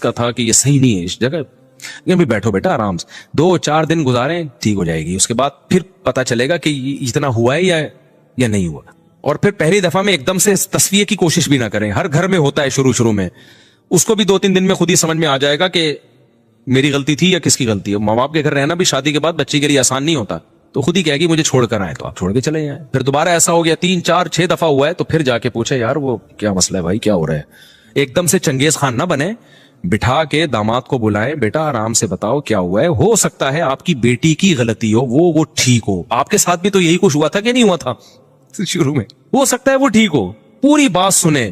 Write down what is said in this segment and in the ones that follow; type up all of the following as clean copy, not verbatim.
کا تھا کہ یہ صحیح نہیں ہے اس جگہ, بھی بیٹھو بیٹا آرام سے 2-4 دن گزاریں, ٹھیک ہو جائے گی, اس کے بعد پھر پتا چلے گا کہ اتنا ہوا ہے یا نہیں ہوا. اور پھر پہلی دفعہ میں ایک دم سے تصفیے کی کوشش بھی نہ کریں. ہر گھر میں ہوتا ہے شروع میں, اس کو بھی 2-3 دن میں خود ہی سمجھ میں آ جائے گا کہ میری غلطی تھی یا کس کی غلطی ہے. ماں باپ کے گھر رہنا بھی شادی کے بعد بچی کے لیے آسان نہیں ہوتا, تو خود ہی کہے گی مجھے چھوڑ کر آئے, تو آپ چھوڑ کے چلے جائیں. پھر دوبارہ ایسا ہو گیا 3-4-6 دفعہ ہوا ہے, تو پھر جا کے پوچھے یار وہ کیا مسئلہ ہے بھائی, کیا ہو رہا ہے. ایک دم سے چنگیز خان نہ بنے, بٹھا کے داماد کو بلائیں, بیٹا آرام سے بتاؤ کیا ہوا ہے, ہو سکتا ہے آپ کی بیٹی کی غلطی ہو, وہ ٹھیک ہو. آپ کے ساتھ بھی تو یہی کچھ ہوا تھا کہ نہیں ہوا تھا شروع میں, ہو سکتا ہے وہ ٹھیک ہو. پوری بات سنیں.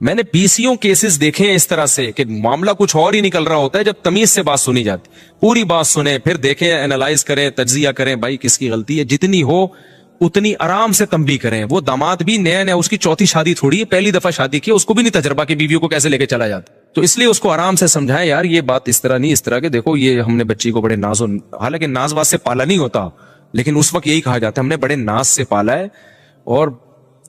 میں نے 20 کیسز دیکھے ہیں اس طرح سے کہ معاملہ کچھ اور ہی نکل رہا ہوتا ہے جب تمیز سے بات سنی جاتی. پوری بات سنیں, پھر دیکھیں, اینالائز کریں, تجزیہ کریں, بھائی کس کی غلطی ہے, جتنی ہو اتنی آرام سے تنبیہ کریں. وہ داماد بھی نیا اس کی چوتھی شادی تھوڑی ہے, پہلی دفعہ شادی کی, اس کو بھی نہیں تجربہ کہ بیویوں کو کیسے لے کے چلا جاتا. تو اس لیے اس کو آرام سے سمجھائیں یار یہ بات اس طرح نہیں, اس طرح کے دیکھو یہ ہم نے بچی کو بڑے ناز, حالانکہ ناز واز سے پالا نہیں ہوتا, لیکن اس وقت یہی کہا جاتا ہے ہم نے بڑے ناز سے پالا ہے, اور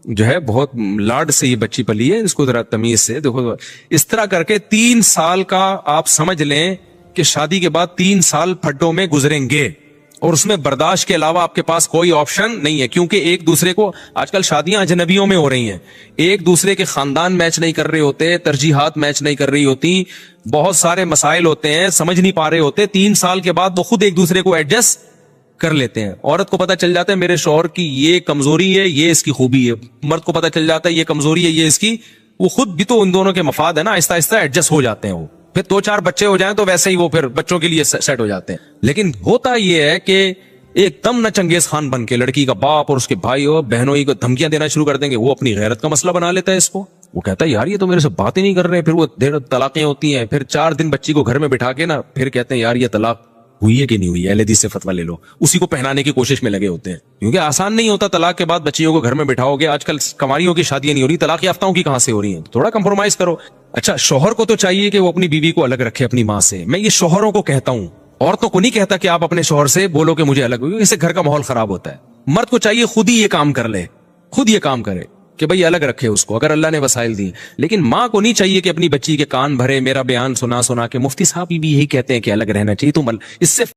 جو ہے بہت لاڈ سے یہ بچی پلی ہے, اس کو ذرا تمیز سے دیکھو. اس طرح کر کے 3 سال کا آپ سمجھ لیں کہ شادی کے بعد 3 سال پھڈوں میں گزریں گے, اور اس میں برداشت کے علاوہ آپ کے پاس کوئی آپشن نہیں ہے. کیونکہ ایک دوسرے کو, آج کل شادیاں اجنبیوں میں ہو رہی ہیں, ایک دوسرے کے خاندان میچ نہیں کر رہے ہوتے, ترجیحات میچ نہیں کر رہی ہوتی, بہت سارے مسائل ہوتے ہیں, سمجھ نہیں پا رہے ہوتے. 3 سال کے بعد وہ خود ایک دوسرے کو ایڈجسٹ کر لیتے ہیں. عورت کو پتا چل جاتا ہے میرے شوہر کی یہ کمزوری ہے, یہ اس کی خوبی ہے. مرد کو پتا چل جاتا ہے یہ کمزوری ہے, یہ اس کی, وہ خود بھی تو ان دونوں کے مفاد ہے نا, آہستہ آہستہ ایڈجسٹ ہو جاتے ہیں. وہ پھر 2-4 بچے ہو جائیں تو ویسے ہی وہ پھر بچوں کے لیے سیٹ ہو جاتے ہیں. لیکن ہوتا یہ ہے کہ ایک دم نہ چنگیز خان بن کے لڑکی کا باپ اور اس کے بھائی اور بہنوں کو دھمکیاں دینا شروع کر دیں گے. وہ اپنی غیرت کا مسئلہ بنا لیتا ہے اس کو. وہ کہتا ہے یار یہ تو میرے سے بات ہی نہیں کر رہے. پھر وہ دیر طلاقیں ہوتی ہیں, پھر 4 دن بچی کو گھر میں بٹھا کے نا پھر کہتے ہیں یار یہ طلاق ہوئی ہے کہ نہیں ہوئی ہے, اہل حدیث سے فتویٰ لے لو. اسی کو پہنانے کی کوشش میں لگے ہوتے ہیں, کیونکہ آسان نہیں ہوتا. طلاق کے بعد بچیوں کو گھر میں بٹھاؤ گے, آج کل کماریوں کی شادیاں نہیں ہو رہی, طلاق یافتاؤں کی کہاں سے ہو رہی ہیں, تھوڑا کمپرومائز کرو. اچھا شوہر کو تو چاہیے کہ وہ اپنی بیوی کو الگ رکھے اپنی ماں سے. میں یہ شوہروں کو کہتا ہوں, عورتوں کو نہیں کہتا کہ آپ اپنے شوہر سے بولو کہ مجھے الگ ہوئی, اس سے گھر کا ماحول خراب ہوتا ہے. مرد کو چاہیے خود ہی یہ کام کر لے, خود یہ کام کرے کہ بھئی الگ رکھے اس کو, اگر اللہ نے وسائل دی. لیکن ماں کو نہیں چاہیے کہ اپنی بچی کے کان بھرے, میرا بیان سنا کے مفتی صاحب بھی یہی کہتے ہیں کہ الگ رہنا چاہیے, تم اس سے